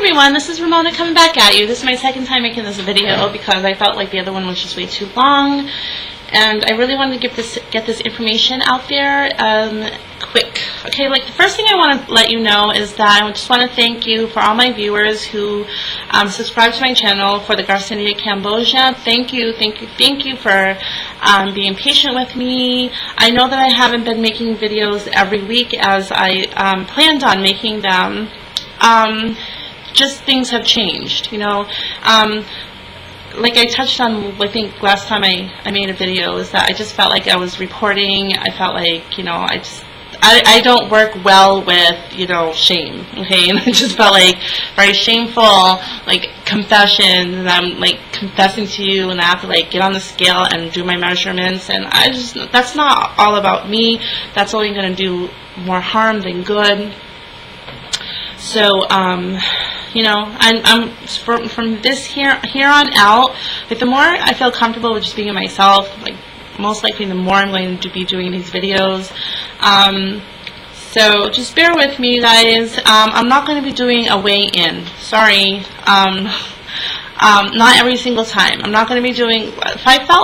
everyone, this is Ramona coming back at you. This is my second time making this video because I felt like the other one was just way too long, and I really wanted to get this information out there quick. Okay, like the first thing I want to let you know is that I just want to thank you for all my viewers who subscribe to my channel for the Garcinia Cambogia. Thank you for being patient with me. I know that I haven't been making videos every week as I planned on making them. Just things have changed, you know. Like I touched on, I think last time I made a video, is that I just felt like I was reporting. I felt like, you know, I don't work well with, you know, shame, okay, and I just felt like very shameful, like confessions, and I'm like confessing to you, and I have to like get on the scale and do my measurements, and that's not all about me. That's only going to do more harm than good. So, you know, I'm from this here on out, like the more I feel comfortable with just being myself, like most likely the more I'm going to be doing these videos. So just bear with me, you guys. I'm not going to be doing a weigh-in. Sorry. Not every single time. I'm not going to be doing. If I feel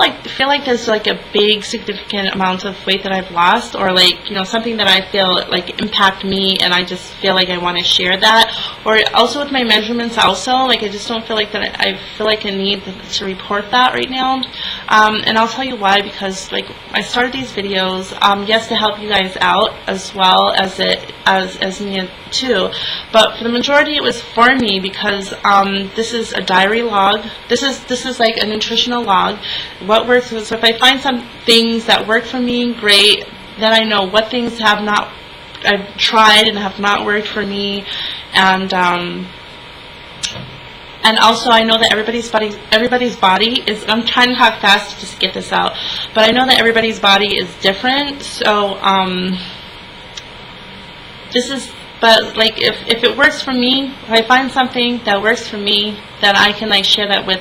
like there's like a big significant amount of weight that I've lost, or like, you know, something that I feel like impact me, and I just feel like I want to share that, or also with my measurements also, like I just don't feel like that. I feel like I need to report that right now, and I'll tell you why. Because like I started these videos, yes, to help you guys out as well as me too, but for the majority it was for me, because this is a diary log. This is like a nutritional log. What works? So if I find some things that work for me, great. Then I know what things I've tried and have not worked for me, and also I know that everybody's body is. I'm trying to talk fast to just get this out, but I know that everybody's body is different. So this is. But like if it works for me, if I find something that works for me, then I can like share that with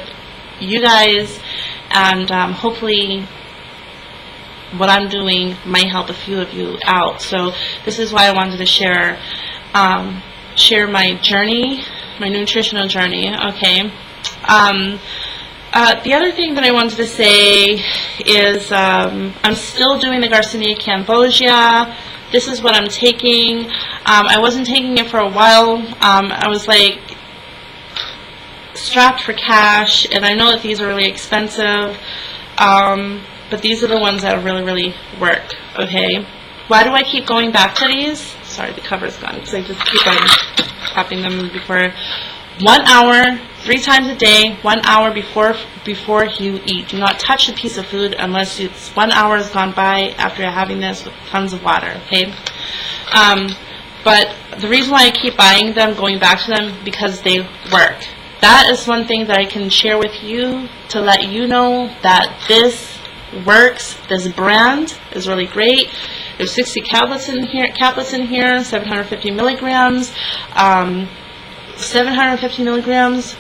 you guys, and hopefully what I'm doing might help a few of you out. So this is why I wanted to share my journey, my nutritional journey. Okay. The other thing that I wanted to say is I'm still doing the Garcinia Cambogia. This is what I'm taking. I wasn't taking it for a while. I was like strapped for cash, and I know that these are really expensive, but these are the ones that really, really work. Okay. Why do I keep going back to these? Sorry, the cover's gone because I just keep on tapping them before. 1 hour, 3 times a day, 1 hour before you eat. Do not touch a piece of food unless it's 1 hour has gone by after you're having this with tons of water, okay? But the reason why I keep buying them, going back to them, because they work. That is one thing that I can share with you to let you know that this works. This brand is really great. There's 60 tablets in here, 750 milligrams. 750 milligrams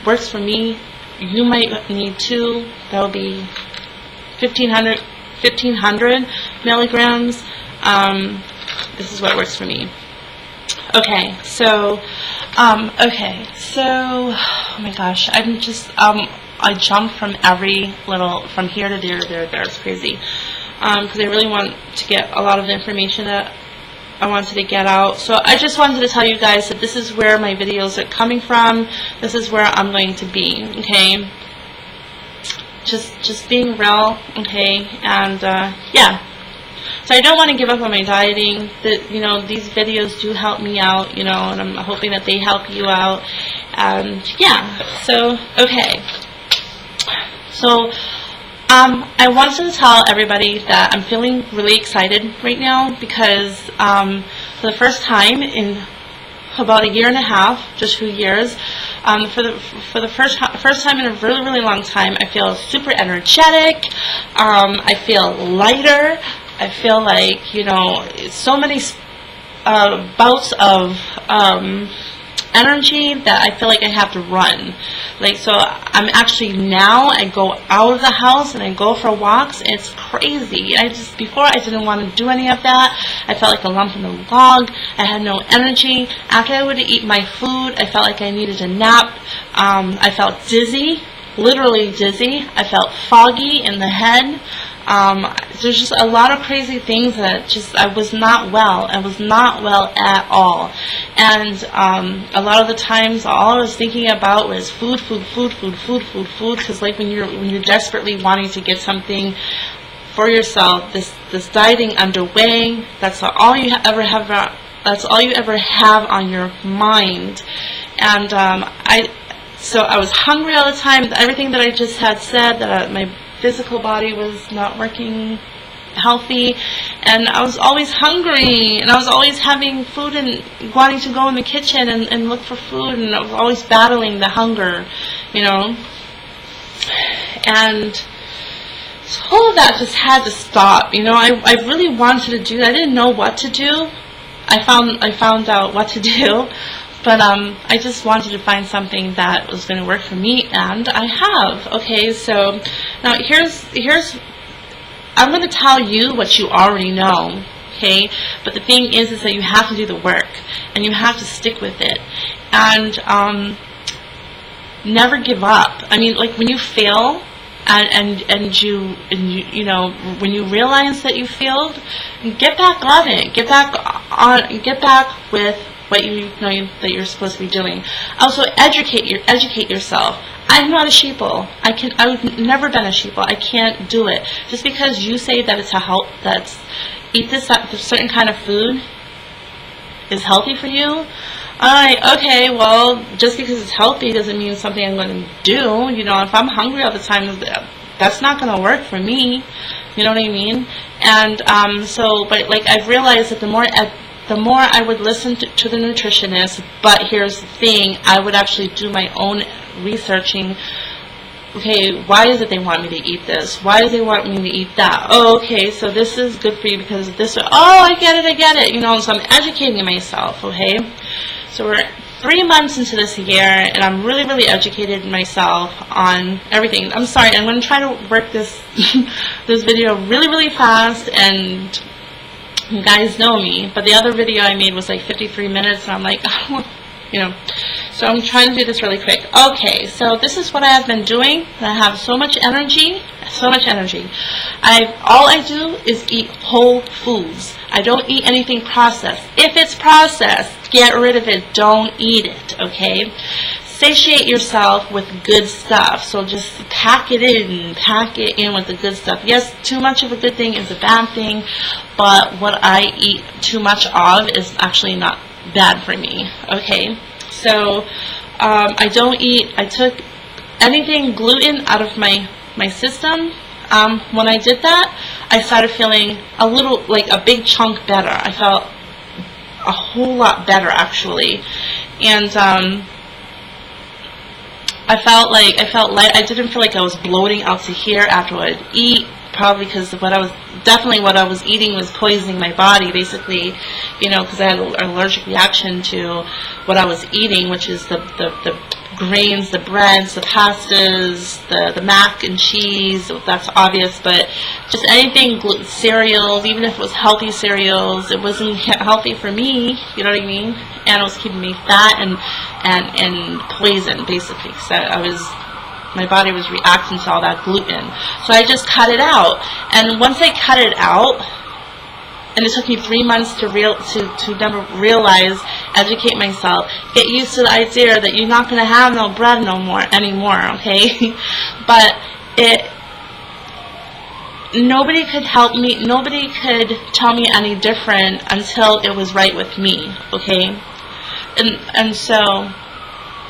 works for me. You might need 2. That would be 1500 milligrams. This is what works for me. Okay, so oh my gosh, I'm just I jumped from from here to there. It's crazy, because I really want to get a lot of the information that I wanted to get out. So I just wanted to tell you guys that this is where my videos are coming from. This is where I'm going to be, okay? Just being real, okay? And yeah. So I don't want to give up on my dieting. You know, these videos do help me out, you know, and I'm hoping that they help you out. And yeah. So okay. So I wanted to tell everybody that I'm feeling really excited right now, because for the first time in about a year and a half, just a few years, for the first time in a really, really long time, I feel super energetic. I feel lighter. I feel like, you know, so many bouts of energy that I feel like I have to run. Like, so I'm actually, now I go out of the house and I go for walks. It's crazy. Before I didn't want to do any of that. I felt like a lump in the log. I had no energy. After I would eat my food, I felt like I needed a nap. I felt dizzy, literally dizzy. I felt foggy in the head. There's just a lot of crazy things that I was not well. I was not well at all. And a lot of the times, all I was thinking about was food, because like when you're desperately wanting to get something for yourself, this dieting underway, that's all you ever have. That's all you ever have on your mind. And so I was hungry all the time. Everything that I just had said, that my physical body was not working healthy, and I was always hungry, and I was always having food and wanting to go in the kitchen and look for food, and I was always battling the hunger, you know. And so all of that just had to stop, you know. I really wanted to do that. I didn't know what to do. I found out what to do. But I just wanted to find something that was going to work for me, and I have. Okay, so now here's I'm going to tell you what you already know. Okay, but the thing is that you have to do the work, and you have to stick with it, and never give up. I mean, like when you fail, and you know, when you realize that you failed, get back on it. Get back with what you know that you're supposed to be doing. Also, educate yourself. I'm not a sheeple. I've never been a sheeple. I can't do it. Just because you say that it's eat this certain kind of food is healthy for you. Okay, well, just because it's healthy doesn't mean something I'm going to do. You know, if I'm hungry all the time, that's not going to work for me. You know what I mean? And but like I've realized that the more I would listen to the nutritionist, but here's the thing, I would actually do my own researching. Okay, why is it they want me to eat this? Why do they want me to eat that? Oh, okay, so this is good for you because of this. Oh, I get it. You know, so I'm educating myself, okay? So we're 3 months into this year, and I'm really, really educated myself on everything. I'm sorry, I'm going to try to work this this video really, really fast, and you guys know me, but the other video I made was like 53 minutes, and I'm like, you know, so I'm trying to do this really quick. Okay, so this is what I have been doing. I have so much energy. All I do is eat whole foods. I don't eat anything processed. If it's processed, get rid of it. Don't eat it, okay? Satiate yourself with good stuff. So just pack it in with the good stuff. Yes, too much of a good thing is a bad thing, but what I eat too much of is actually not bad for me. Okay, so I took anything gluten out of my system. When I did that, I started feeling a little, like a big chunk better. I felt a whole lot better actually, and I felt light. I didn't feel like I was bloating out to here after I'd eat, probably because what I was eating was poisoning my body, basically, you know, because I had an allergic reaction to what I was eating, which is the grains, the breads, the pastas, the mac and cheese. That's obvious, but just anything, cereals, even if it was healthy cereals, it wasn't healthy for me. You know what I mean? And it was keeping me fat and poisoned, basically. So my body was reacting to all that gluten. So I just cut it out. And once I cut it out, and it took me 3 months to never realize, educate myself, get used to the idea that you're not going to have no bread anymore, okay? But nobody could help me, nobody could tell me any different until it was right with me, okay? And so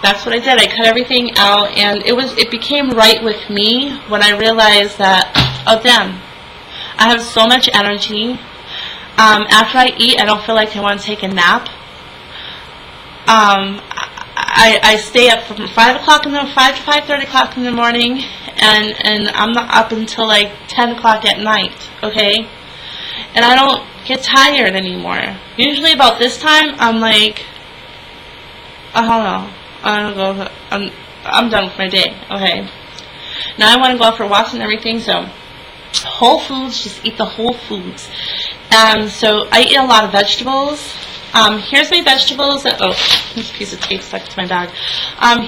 that's what I did. I cut everything out, and it became right with me when I realized that, oh damn, I have so much energy. After I eat, I don't feel like I want to take a nap. I stay up from 5 to 5:30 o'clock in the morning, and I'm not up until like 10 o'clock at night, okay? And I don't get tired anymore. Usually about this time, I'm like, no. I'm done with my day. Okay. Now I want to go out for walks and everything, so whole foods, just eat the whole foods. So I eat a lot of vegetables. Here's my vegetables. Oh, this piece of tape stuck to my bag.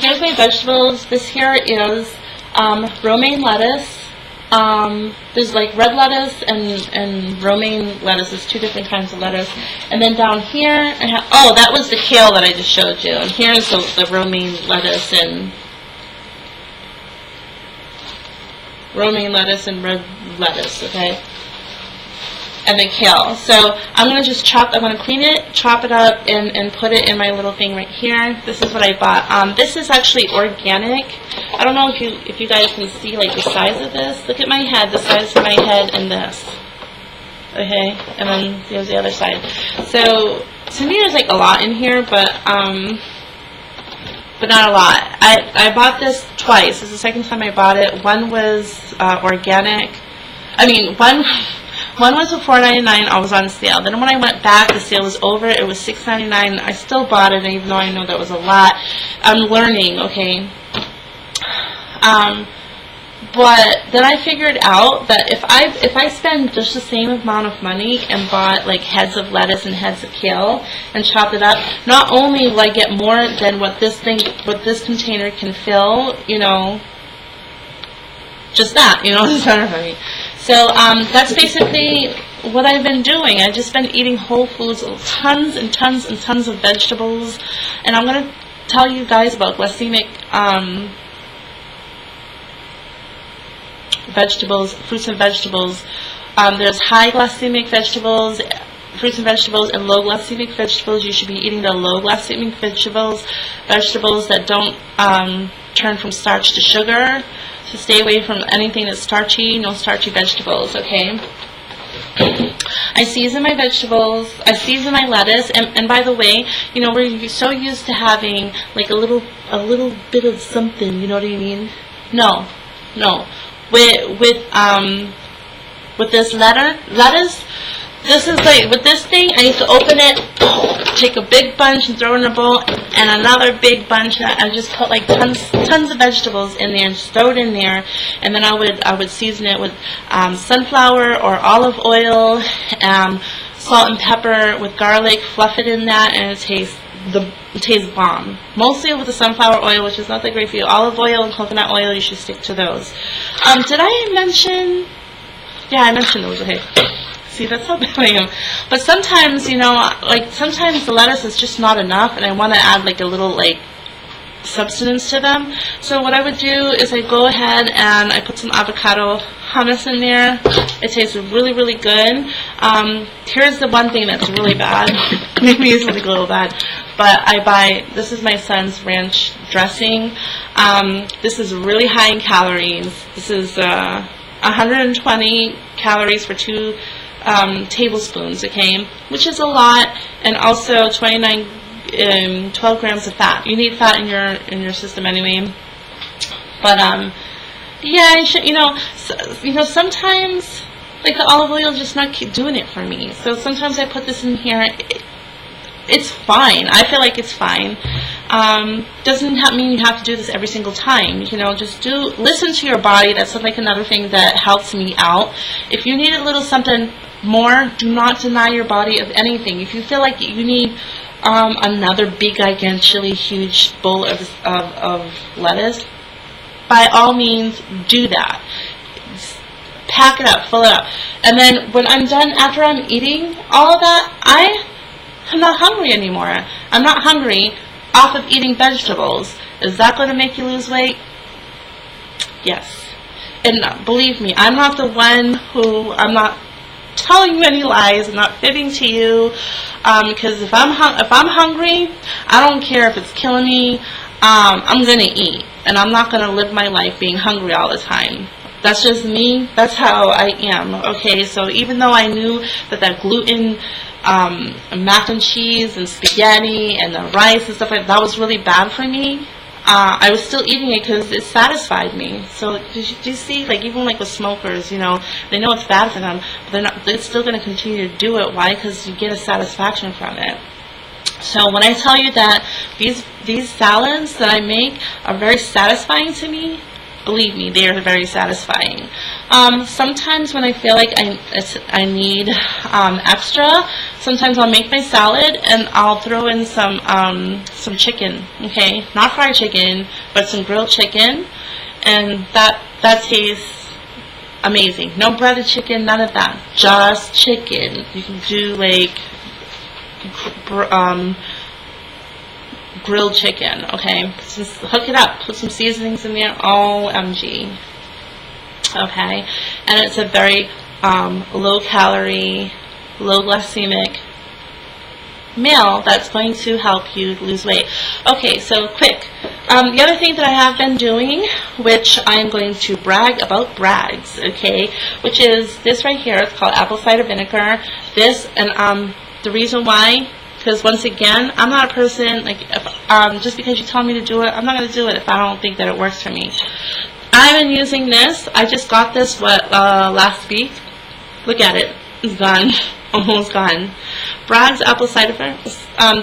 Here's my vegetables. This here is romaine lettuce. There's like red lettuce and romaine lettuce. There's two different kinds of lettuce. And then down here, I have, oh, that was the kale that I just showed you. And here's the romaine lettuce and red lettuce, okay? And then kale. So I'm going to just I'm going to clean it, chop it up, and put it in my little thing right here. This is what I bought. This is actually organic. I don't know if you guys can see like the size of this. Look at my head, the size of my head, and this. Okay, and then there's the other side. So to me, there's like a lot in here, but not a lot. I bought this twice. This is the second time I bought it. One was organic. I mean, one was for $4.99. I was on sale. Then when I went back, the sale was over. It was $6.99. I still bought it, even though I know that was a lot. I'm learning, okay. But then I figured out that if I spend just the same amount of money and bought like heads of lettuce and heads of kale and chopped it up, not only will I get more than what this container can fill, you know, just that, you know, it's better for me. So that's basically what I've been doing. I've just been eating whole foods, tons and tons and tons of vegetables, and I'm going to tell you guys about glycemic vegetables, fruits and vegetables. There's high glycemic vegetables, fruits and vegetables, and low glycemic vegetables. You should be eating the low glycemic vegetables that don't turn from starch to sugar. So stay away from anything that's starchy, no starchy vegetables, okay? I season my vegetables, I season my lettuce, and by the way, you know, we're so used to having like a little bit of something, you know what I mean? No. With this lettuce, this is like, with this thing, I need to open it, take a big bunch and throw it in a bowl, and another big bunch. I just put like tons of vegetables in there and just throw it in there, and then I would season it with sunflower or olive oil, salt and pepper with garlic, fluff it in that, and it tastes bomb. Mostly with the sunflower oil, which is not that great for you. Olive oil and coconut oil, you should stick to those. Did I mention? Yeah, I mentioned those. Okay. See, that's how bad I am. But sometimes, you know, like sometimes the lettuce is just not enough, and I want to add like a little like substance to them. So what I would do is I go ahead and I put some avocado hummus in there. It tastes really, really good. Here's the one thing that's really bad. Maybe it's like a little bad, but this is my son's ranch dressing. This is really high in calories. This is 120 calories for 2 tablespoons, okay, which is a lot, and also 12 grams of fat. You need fat in your system anyway. But yeah, you know, sometimes like the olive oil just not keep doing it for me. So sometimes I put this in here. It's fine. I feel like it's fine. Doesn't mean you have to do this every single time. You know, just listen to your body. That's like another thing that helps me out. If you need a little something more, do not deny your body of anything. If you feel like you need another big, gigantic, huge bowl of lettuce, by all means, do that. Pack it up, fill it up. And then when I'm done, after I'm eating all of that, I'm not hungry anymore. I'm not hungry off of eating vegetables. Is that going to make you lose weight? Yes. And believe me, I'm not the one I'm not telling you any lies. I'm not fibbing to you. Because if I'm hungry, I don't care if it's killing me. I'm going to eat. And I'm not going to live my life being hungry all the time. That's just me. That's how I am. Okay, so even though I knew that gluten, mac and cheese and spaghetti and the rice and stuff like that was really bad for me, I was still eating it because it satisfied me. So do you see, like even like with smokers, you know, they know it's bad for them, but they're still going to continue to do it. Why? Because you get a satisfaction from it. So when I tell you that these salads that I make are very satisfying to me, believe me, they are very satisfying. Sometimes when I feel like I need extra, sometimes I'll make my salad and I'll throw in some chicken, okay? Not fried chicken, but some grilled chicken, and that tastes amazing. No breaded chicken, none of that. Just chicken. You can do like grilled chicken, okay? Just hook it up, put some seasonings in there, OMG, okay? And it's a very low calorie, low glycemic meal that's going to help you lose weight. Okay, so quick. The other thing that I have been doing, which I'm going to brag about brags, okay, which is this right here. It's called apple cider vinegar. This, and the reason why, because once again, I'm not a person, like, if, just because you tell me to do it, I'm not going to do it if I don't think that it works for me. I've been using this. I just got this, last week. Look at it. It's gone. Almost gone. Bragg's apple cider vinegar.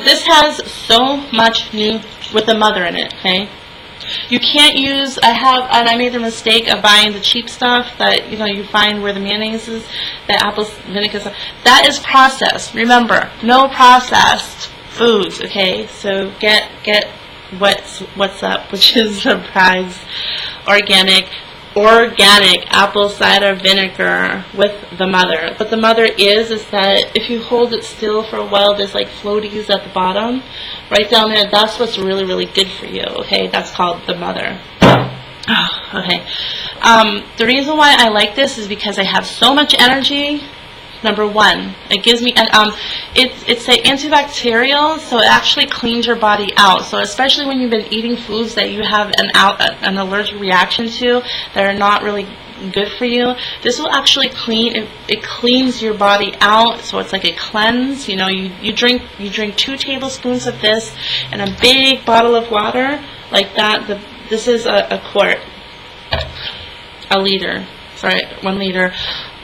This has so much new with the mother in it, okay? You can't use, I made the mistake of buying the cheap stuff that, you find where the mayonnaise is, the apple vinegar stuff. That is processed. Remember, no processed foods, okay? So get what's up, which is the Bragg's organic apple cider vinegar with the mother. What the mother is that if you hold it still for a while, there's like floaties at the bottom, right down there. That's what's really, really good for you, okay? That's called the mother. Okay. The reason why I like this is because I have so much energy. Number one, it gives me, it's an antibacterial, so it actually cleans your body out. So especially when you've been eating foods that you have an allergic reaction to that are not really good for you, this will actually clean. It cleans your body out. So it's like a cleanse. You drink 2 tablespoons of this in a big bottle of water like that. This is a quart, a liter. Sorry, 1 liter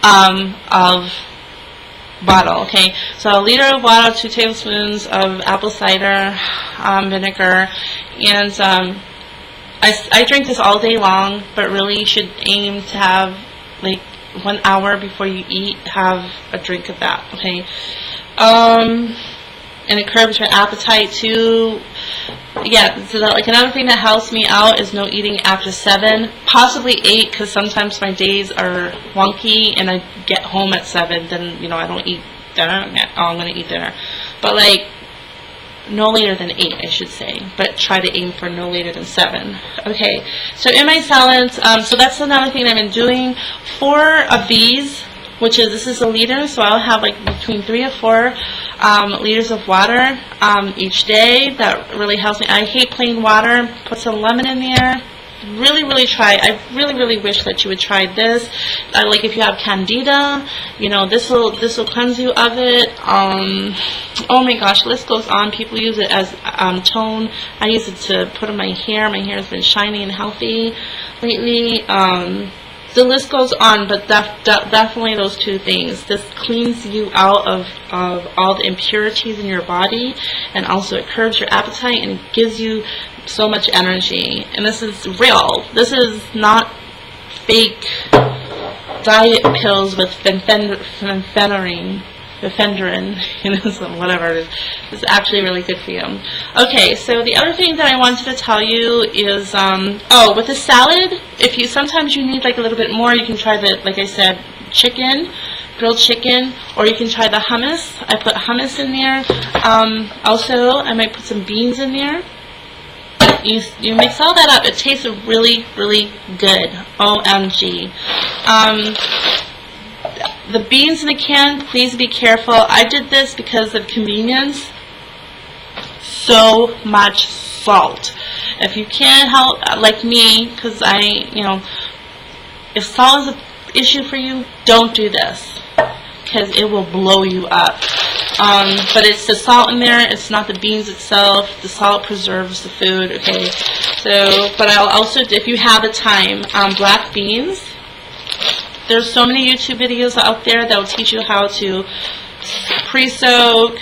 of bottle, okay? So a liter of water, 2 tablespoons of apple cider vinegar, and I drink this all day long, but really you should aim to have like 1 hour before you eat, have a drink of that, okay? And it curbs your appetite too. Yeah, so like another thing that helps me out is no eating after 7, possibly 8, because sometimes my days are wonky and I get home at 7, then I don't eat dinner. I'm going to eat dinner, but like no later than 8, I should say, but try to aim for no later than 7. Okay, so in my salads, so that's another thing I've been doing. 4 of these, which is, this is a liter, so I'll have like between 3 or 4 liters of water each day. That really helps me. I hate plain water. Put some lemon in there. Really, really try. I really, really wish that you would try this. Like if you have candida, this will cleanse you of it. Oh my gosh, the list goes on. People use it as tone. I use it to put on my hair. My hair has been shiny and healthy lately. The list goes on, but definitely those 2 things. This cleans you out of all the impurities in your body, and also it curbs your appetite, and it gives you so much energy. And this is real. This is not fake diet pills with phenphenarine. Whatever it is. It's actually really good for you. Okay, so the other thing that I wanted to tell you is, with the salad, sometimes you need like a little bit more, you can try the, like I said, grilled chicken, or you can try the hummus. I put hummus in there. Also, I might put some beans in there. You mix all that up. It tastes really, really good. OMG. The beans in the can, please be careful. I did this because of convenience. So much salt. If you can't help, like me, because if salt is an issue for you, don't do this, because it will blow you up. But it's the salt in there. It's not the beans itself. The salt preserves the food. Okay. So, but I'll also, if you have the time, black beans. There's so many YouTube videos out there that will teach you how to pre-soak,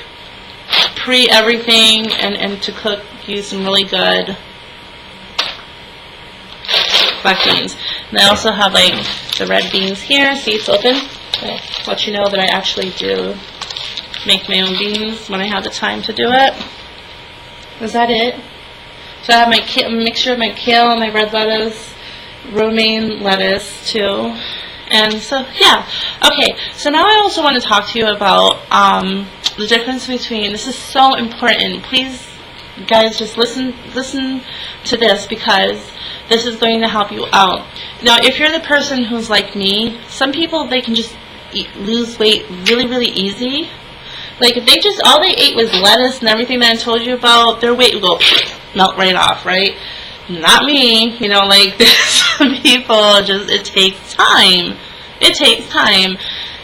pre-everything and to cook, use some really good black beans. And I also have like the red beans here. See, it's open. Okay. Let you know that I actually do make my own beans when I have the time to do it. Is that it? So I have my mixture of my kale and my red lettuce, romaine lettuce too. And so, yeah. Okay, so now I also want to talk to you about the difference between, this is so important. Please, guys, just listen to this, because this is going to help you out. Now, if you're the person who's like me, some people, they can just lose weight really, really easy. Like, if they just, all they ate was lettuce and everything that I told you about, their weight would go melt right off, right? Not me, you know, like, some people just, it takes time. It takes time.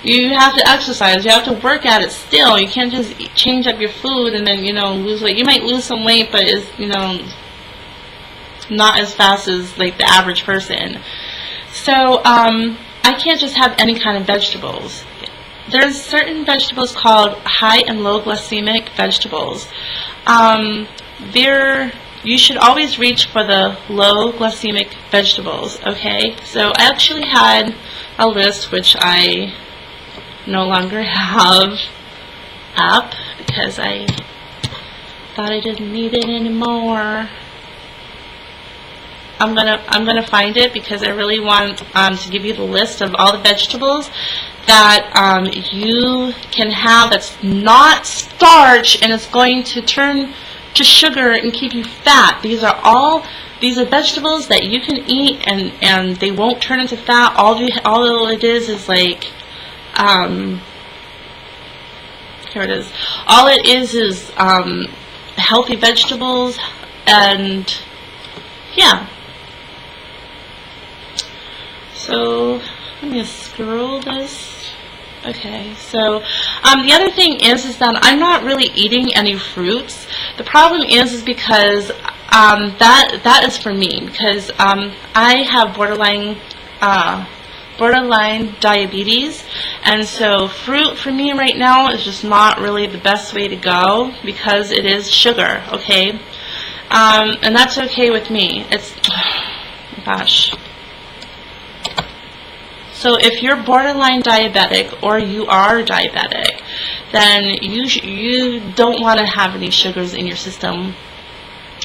You have to exercise. You have to work at it still. You can't just change up your food and then, you know, lose weight. You might lose some weight, but it's, you know, not as fast as, like, the average person. So, I can't just have any kind of vegetables. There's certain vegetables called high and low glycemic vegetables. You should always reach for the low glycemic vegetables, okay? So I actually had a list, which I no longer have up because I thought I didn't need it anymore. I'm gonna find it because I really want to give you the list of all the vegetables that you can have that's not starch and it's going to turn to sugar and keep you fat. These are vegetables that you can eat and they won't turn into fat. All it is like here it is. All it is healthy vegetables, and yeah. So let me scroll this. Okay, so the other thing is that I'm not really eating any fruits. The problem is because that is for me, because I have borderline diabetes, and so fruit for me right now is just not really the best way to go because it is sugar. Okay, and that's okay with me. It's gosh. So if you're borderline diabetic or you are diabetic, then you don't want to have any sugars in your system.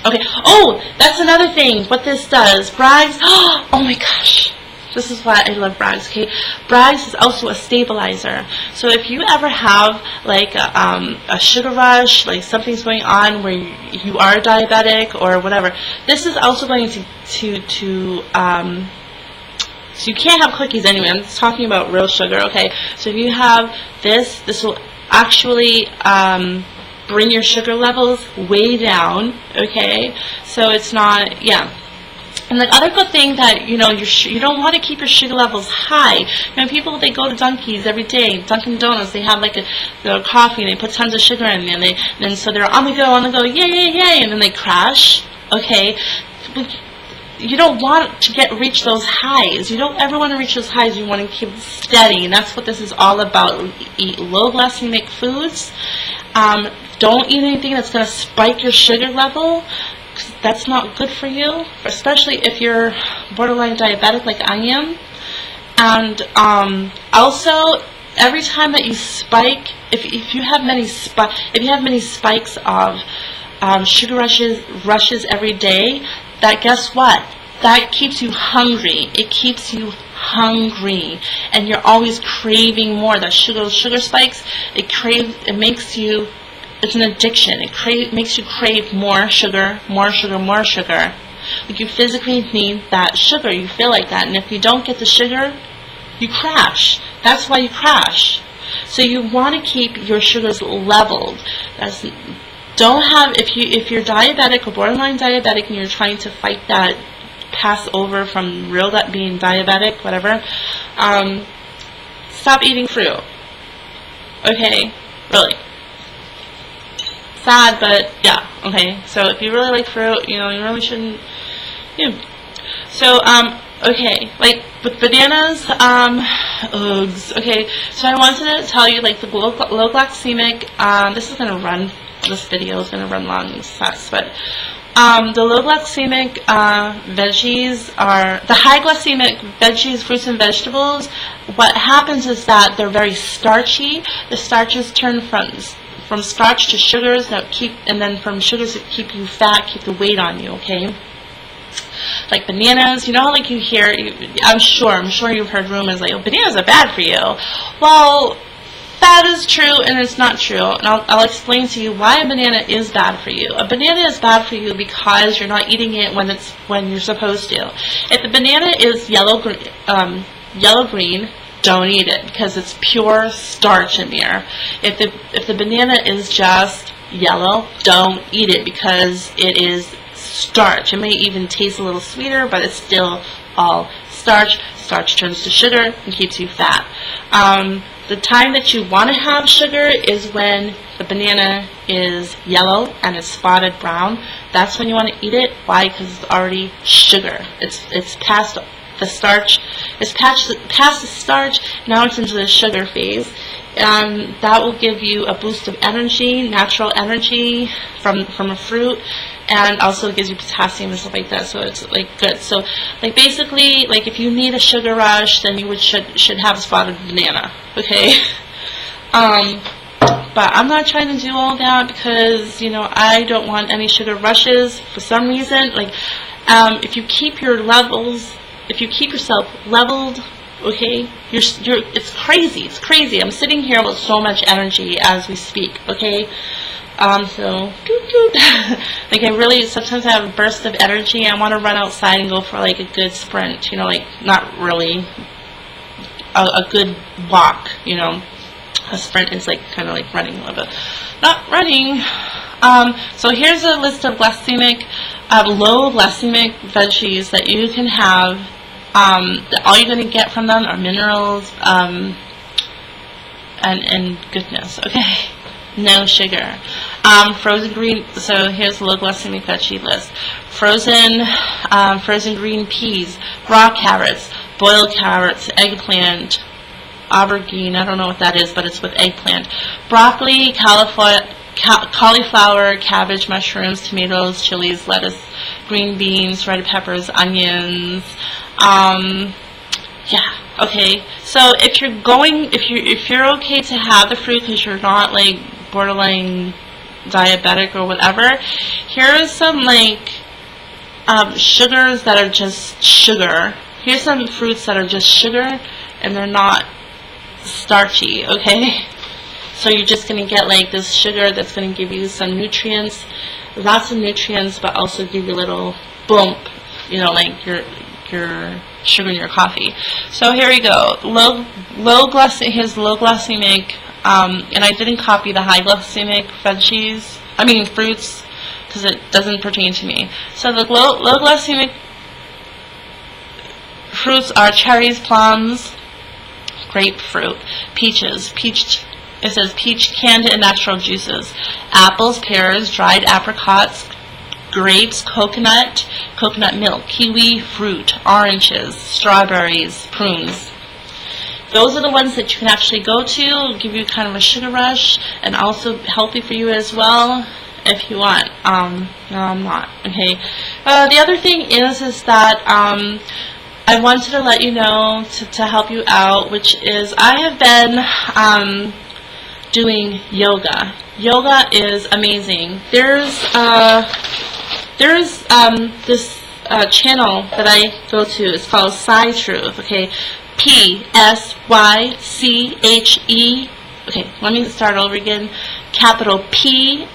Okay. Oh, that's another thing. What this does, Bragg's. Oh my gosh. This is why I love Bragg's. Okay, Bragg's is also a stabilizer. So if you ever have like a sugar rush, like something's going on where you are diabetic or whatever, this is also going to so you can't have cookies anyway. I'm just talking about real sugar, okay? So if you have this will actually bring your sugar levels way down, okay? So it's not, yeah. And the other good thing that, you know, you don't want to keep your sugar levels high. You know, people, they go to Dunkies every day, Dunkin' Donuts, they have like their coffee and they put tons of sugar in it, and then so they're on the go, yay, yay, yay, and then they crash, okay? You don't want to reach those highs. You don't ever want to reach those highs. You want to keep it steady, and that's what this is all about. Eat low glycemic foods. Don't eat anything that's going to spike your sugar level. That's not good for you, especially if you're borderline diabetic like I am. And also, every time that you spike, if you have many spikes of sugar rushes every day, that, guess what? That keeps you hungry. It keeps you hungry, and you're always craving more. That sugar spikes. It makes you. It's an addiction. It makes you crave more sugar, more sugar, more sugar. Like, you physically need that sugar. You feel like that, and if you don't get the sugar, you crash. That's why you crash. So you want to keep your sugars leveled. If you're diabetic or borderline diabetic and you're trying to fight that pass over from being diabetic, whatever, stop eating fruit. Okay, really. Sad, but yeah, okay. So if you really like fruit, you know, you really shouldn't. Yeah. So okay, like with bananas, uggs. Okay, so I wanted to tell you, like, the low glycemic. This is gonna run this video is going to run long and sucks, but the low glycemic veggies are the high glycemic veggies, fruits and vegetables. What happens is that they're very starchy. The starches turn from starch to sugars and then from sugars that keep you fat, keep the weight on you, okay? Like bananas, you know how like you hear, I'm sure you've heard rumors like, oh, bananas are bad for you. Well, that is true and it's not true, and I'll explain to you why a banana is bad for you. A banana is bad for you because you're not eating it when you're supposed to. If the banana is yellow green, don't eat it because it's pure starch in there. If the banana is just yellow, don't eat it because it is starch. It may even taste a little sweeter, but it's still all starch. Starch turns to sugar and keeps you fat. The time that you want to have sugar is when the banana is yellow and it's spotted brown. That's when you want to eat it. Why? Because it's already sugar. It's past the starch. It's past the starch. Now it's into the sugar phase. That will give you a boost of energy, natural energy from a fruit, and also gives you potassium and stuff like that. So it's like good. So like basically, like if you need a sugar rush, then you should have a spotted banana. Okay. But I'm not trying to do all that because I don't want any sugar rushes for some reason. Like if you keep your levels, if you keep yourself leveled. Okay, it's crazy. It's crazy. I'm sitting here with so much energy as we speak. Okay, so like I really sometimes I have a burst of energy. I want to run outside and go for like a good sprint. Like not really a good walk. A sprint is like kind of like running a little bit, not running. So here's a list of low glycemic veggies that you can have. All you're going to get from them are minerals and goodness, okay? No sugar. Frozen green, so here's the low glycemic veggie list. Frozen green peas, raw carrots, boiled carrots, eggplant, aubergine, I don't know what that is, but it's with eggplant, broccoli, cauliflower, cabbage, mushrooms, tomatoes, chilies, lettuce, green beans, red peppers, onions. Yeah, okay. So if you're okay to have the fruit because you're not like borderline diabetic or whatever, here are some like sugars that are just sugar. Here's some fruits that are just sugar and they're not starchy, okay? So you're just going to get like this sugar that's going to give you some nutrients, lots of nutrients, but also give you a little bump, like your sugar in your coffee. So here we go. Here's low glycemic, and I didn't copy the high glycemic fruits, because it doesn't pertain to me. So the low glycemic fruits are cherries, plums, grapefruit, peaches, it says peach, canned and natural juices, apples, pears, dried apricots, grapes, coconut milk, kiwi fruit, oranges, strawberries, prunes. Those are the ones that you can actually go to, give you kind of a sugar rush, and also healthy for you as well, if you want. No, I'm not. Okay. The other thing is that I wanted to let you know to help you out, which is I have been doing yoga. Yoga is amazing. There's this channel that I go to. It's called Psy Truth. Okay, P-S-Y-C-H-E. Okay, let me start over again. Capital P-S-Y-C-H-E,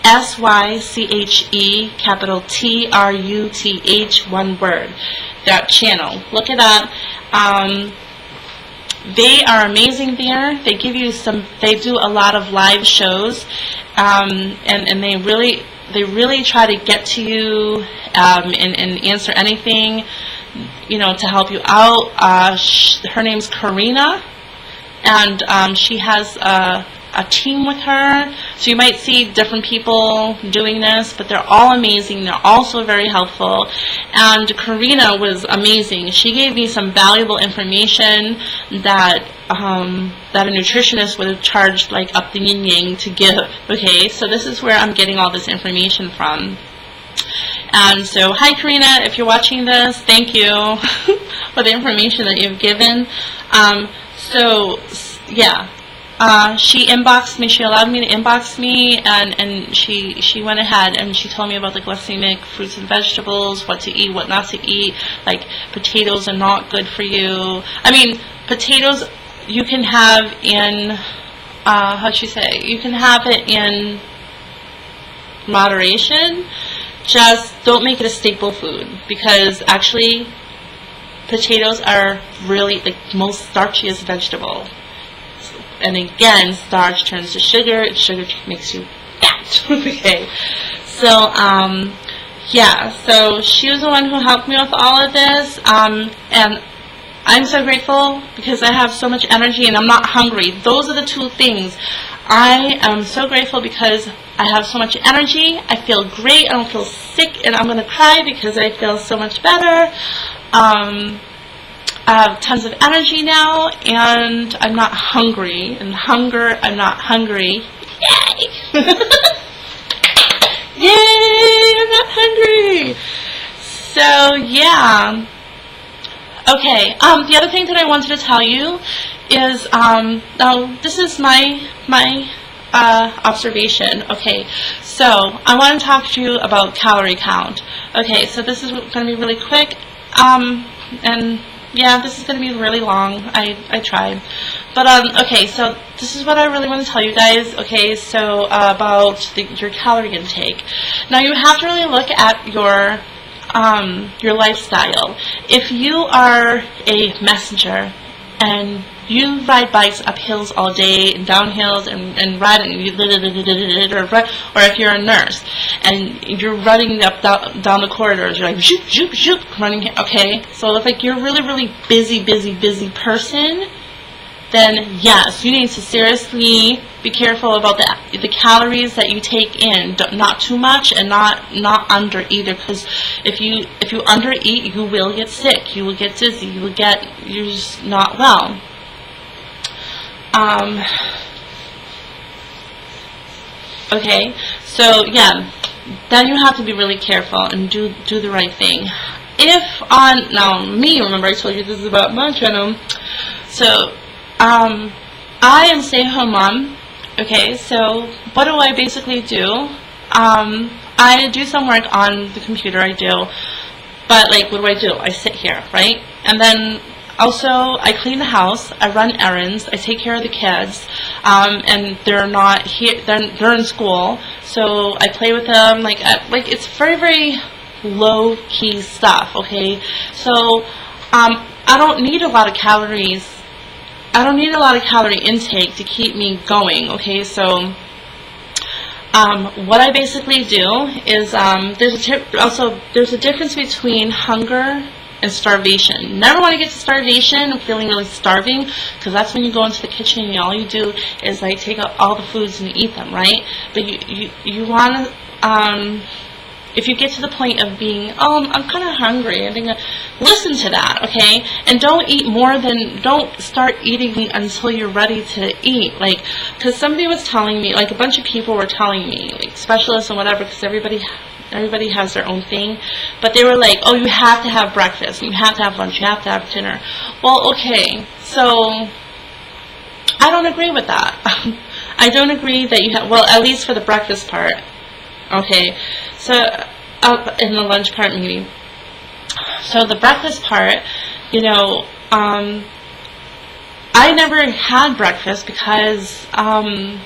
capital T-R-U-T-H, one word. That channel. Look it up. They are amazing there. They give you they do a lot of live shows, and they really try to get to you and answer anything, to help you out. Her name's Karina, and she has a team with her So you might see different people doing this, but they're all amazing. They're also very helpful. And Karina was amazing. She gave me some valuable information that that a nutritionist would have charged like up the yin yang to give. Okay, so this is where I'm getting all this information from. And so, hi Karina, if you're watching this, thank you for the information that you've given. She inboxed me, she allowed me to inbox me, and she went ahead and she told me about the glycemic fruits and vegetables, what to eat, what not to eat. Like, potatoes are not good for you. I mean, potatoes you can have in, you can have it in moderation. Just don't make it a staple food, because actually potatoes are really the most starchiest vegetable. And again, starch turns to sugar, and sugar makes you fat. Okay. So, so she was the one who helped me with all of this, and I'm so grateful because I have so much energy and I'm not hungry. Those are the two things. I am so grateful because I have so much energy. I feel great. I don't feel sick, and I'm going to cry because I feel so much better. I have tons of energy now, and I'm not hungry. And I'm not hungry. Yay! Yay! I'm not hungry. So yeah. Okay. The other thing that I wanted to tell you is this is my observation. Okay, so I want to talk to you about calorie count. Okay, so this is going to be really quick, and yeah, this is going to be really long. I tried, but okay, so this is what I really want to tell you guys. Okay, so about your calorie intake. Now you have to really look at your lifestyle. If you are a messenger and you ride bikes up hills all day and down hills and riding, or if you're a nurse and you're running up down the corridors, you're like zoop zoop zoop running. Okay, so if like you're a really busy person, then yes, you need to seriously be careful about the calories that you take in. Not too much and not under either, because if you undereat, you will get sick, you will get dizzy, you're just not well. Okay, so yeah, then you have to be really careful and do the right thing. Remember I told you this is about my channel. So I am stay-at-home mom. Okay, so what do I basically do? I do some work on the computer, I do, but like, what do? I sit here, right? And then also I clean the house, I run errands, I take care of the kids, and they're not here, they're in school, so I play with them, like it's very low-key stuff. Okay, so I don't need a lot of calories. I don't need a lot of calorie intake to keep me going. Okay, so what I basically do is there's a difference between hunger and starvation. Never want to get to starvation, feeling really starving, because that's when you go into the kitchen and all you do is like take out all the foods and eat them, right? But you want to, if you get to the point of being, I'm kind of hungry, listen to that, okay? And don't start eating until you're ready to eat. Like, because somebody was telling me, like a bunch of people were telling me, like specialists and whatever, because everybody has their own thing, but they were like, you have to have breakfast, you have to have lunch, you have to have dinner. Well, okay, so I don't agree with that. I don't agree that you have, well, at least for the breakfast part. Okay, so in the lunch part maybe. So the breakfast part, I never had breakfast because I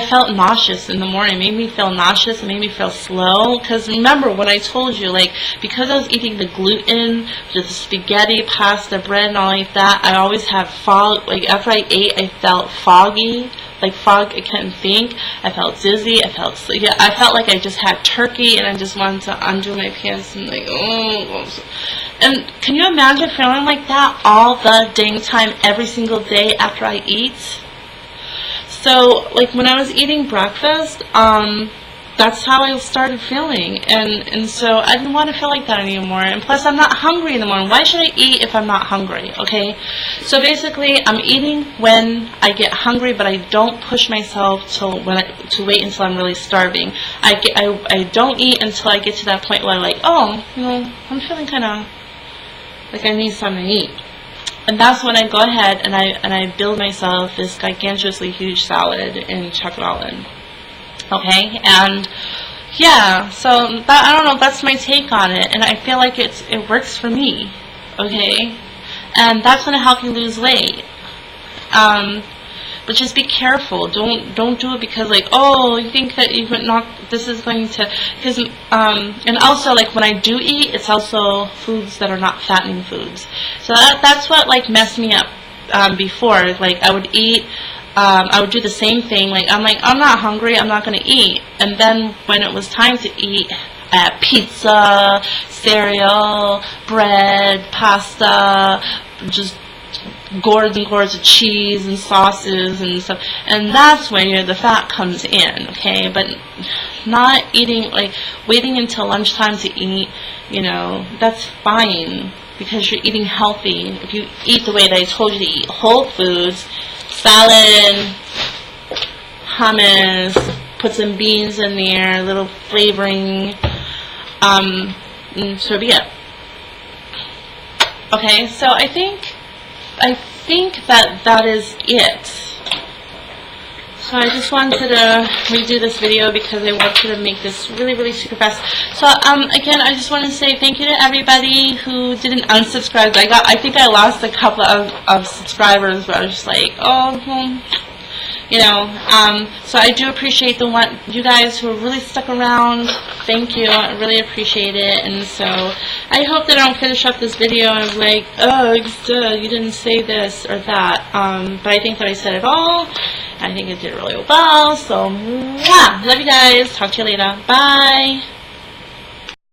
felt nauseous in the morning. It made me feel nauseous. It made me feel slow. Because remember when I told you, like, because I was eating the gluten, the spaghetti, pasta, bread, and all like that, I always had fog. Like, after I ate, I felt foggy. Like fog, I couldn't think. I felt dizzy. I felt like I just had turkey, and I just wanted to undo my pants and like, And can you imagine feeling like that all the dang time, every single day after I eat? So like when I was eating breakfast, that's how I started feeling, and so I didn't want to feel like that anymore. And plus, I'm not hungry in the morning. Why should I eat if I'm not hungry? Okay, so basically, I'm eating when I get hungry, but I don't push myself to wait until I'm really starving. I don't eat until I get to that point where I'm like, oh, you know, I'm feeling kind of like I need something to eat. And that's when I go ahead and I build myself this gigantously huge salad in chocolate almond. Okay, and yeah, so that, I don't know, that's my take on it, and I feel like it works for me. Okay, and that's gonna help you lose weight. But just be careful. Don't do it because like, oh, you think that you would not. This is going to, because and also like when I do eat, it's also foods that are not fattening foods. So that's what like messed me up before. Like I would eat. I would do the same thing. Like I'm not hungry. I'm not gonna eat. And then when it was time to eat, pizza, cereal, bread, pasta, just gourds and gourds of cheese and sauces and stuff, and that's when the fat comes in, okay? But not eating, like waiting until lunchtime to eat, you know, that's fine because you're eating healthy. If you eat the way that I told you to eat, whole foods, salad, hummus, put some beans in there, a little flavoring, and so be it. Okay, so I think that is it. So I just wanted to redo this video because I wanted to make this really super fast. So again, I just want to say thank you to everybody who didn't unsubscribe. I think I lost a couple of subscribers, but I was just like, oh, you know. So I do appreciate you guys who are really stuck around. Thank you. I really appreciate it. And so I hope that I don't finish up this video and I'm like, oh, you didn't say this or that. But I think that I said it all. I think it did really well. So, love you guys. Talk to you later. Bye.